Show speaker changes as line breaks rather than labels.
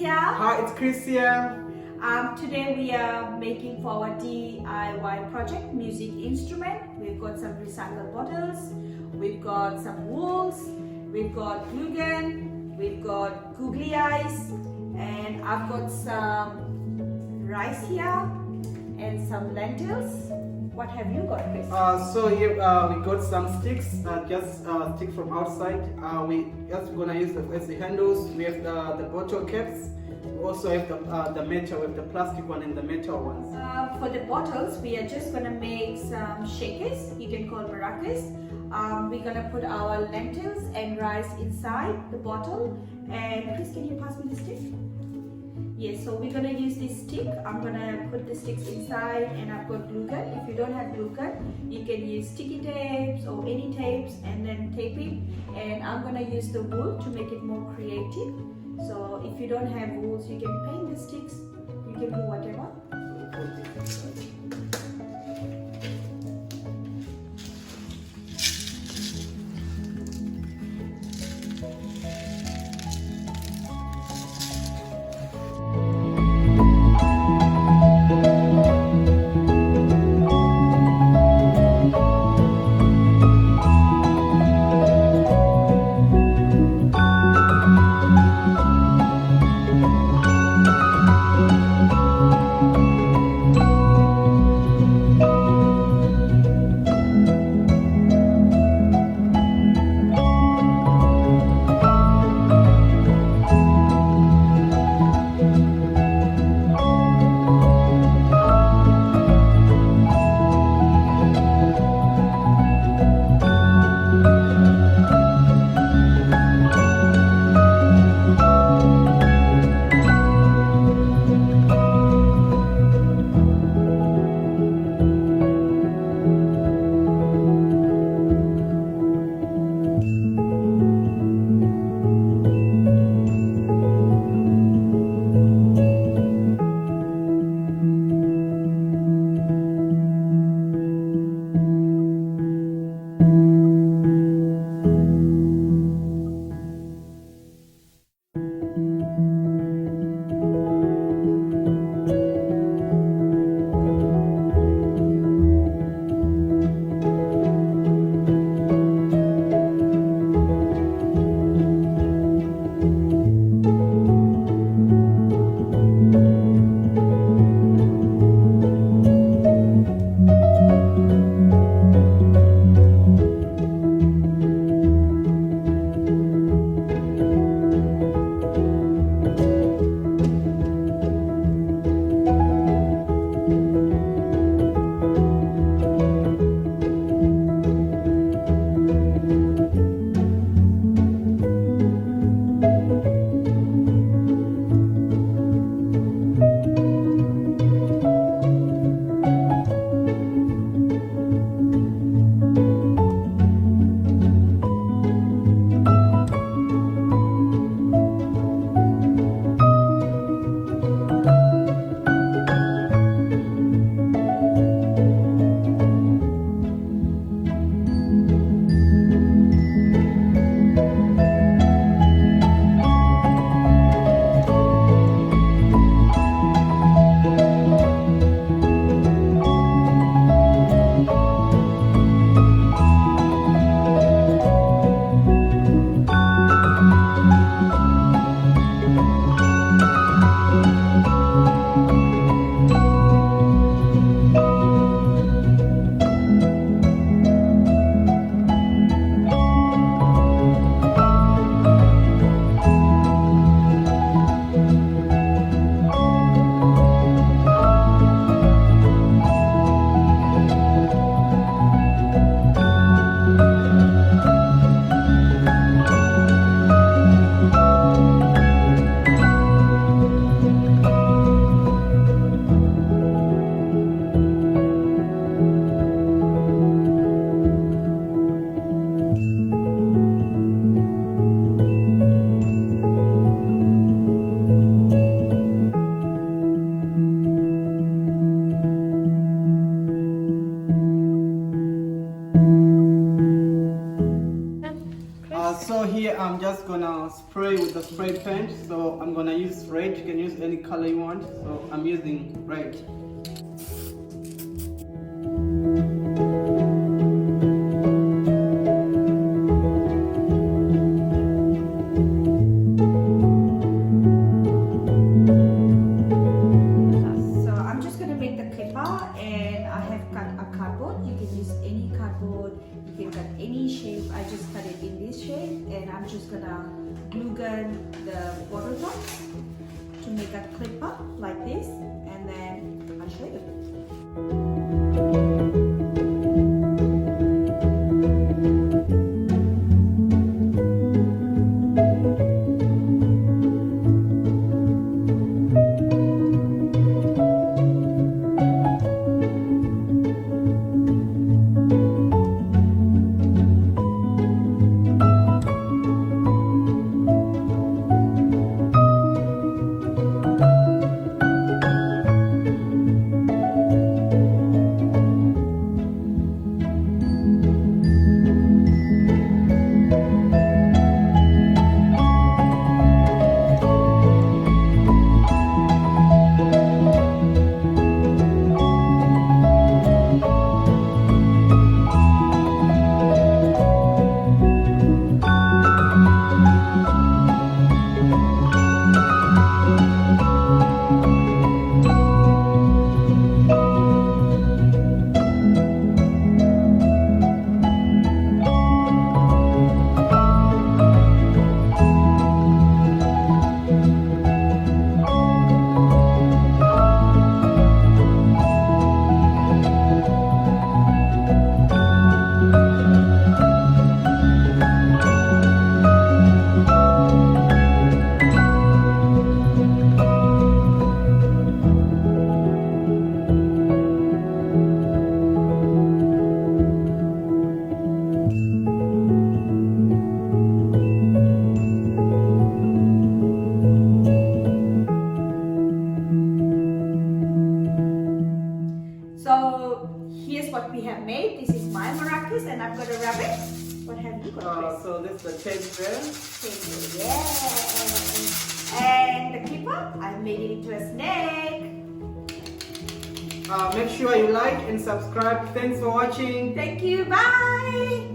here.
Hi, it's Chris here.
Today we are making for our DIY project music instrument. We've got some recycled bottles, we've got some wools, we've got glue gun, we've got googly eyes, and I've got some rice here and some lentils. What have you got, Chris?
So here we got some sticks, just sticks from outside. We're gonna use as the handles. We have the bottle caps. We also have the metal, with the plastic one and the metal ones.
For the bottles, we are just gonna make some shakers. You can call maracas. We're gonna put our lentils and rice inside the bottle. And Chris, can you pass me the stick? Yes, so we're gonna use this stick. I'm gonna put the sticks inside, and I've got glue gun. If you don't have glue gun, you can use sticky tapes or any tapes and then tape it. And I'm gonna use the wool to make it more creative. So if you don't have wools, you can paint the sticks. You can do whatever.
We'll put it inside. just gonna spray with the spray paint. So I'm gonna use red. You can use any color you want. So I'm using red.
So I'm just gonna make the clipper, and I have cut a cardboard. You can use any cardboard. You can cut any shape. I just cut it in this shape, and I'm just gonna glue gun the bottle top to make a clipper like this, and then I'll show you. So here's what we have made. This is my maracas, and I'm gonna wrap it. What have you got, Chris?
So this is the tape there.
Yeah. And the clipper, I made it into a snake.
Make sure you like and subscribe. Thanks for watching.
Thank you. Bye.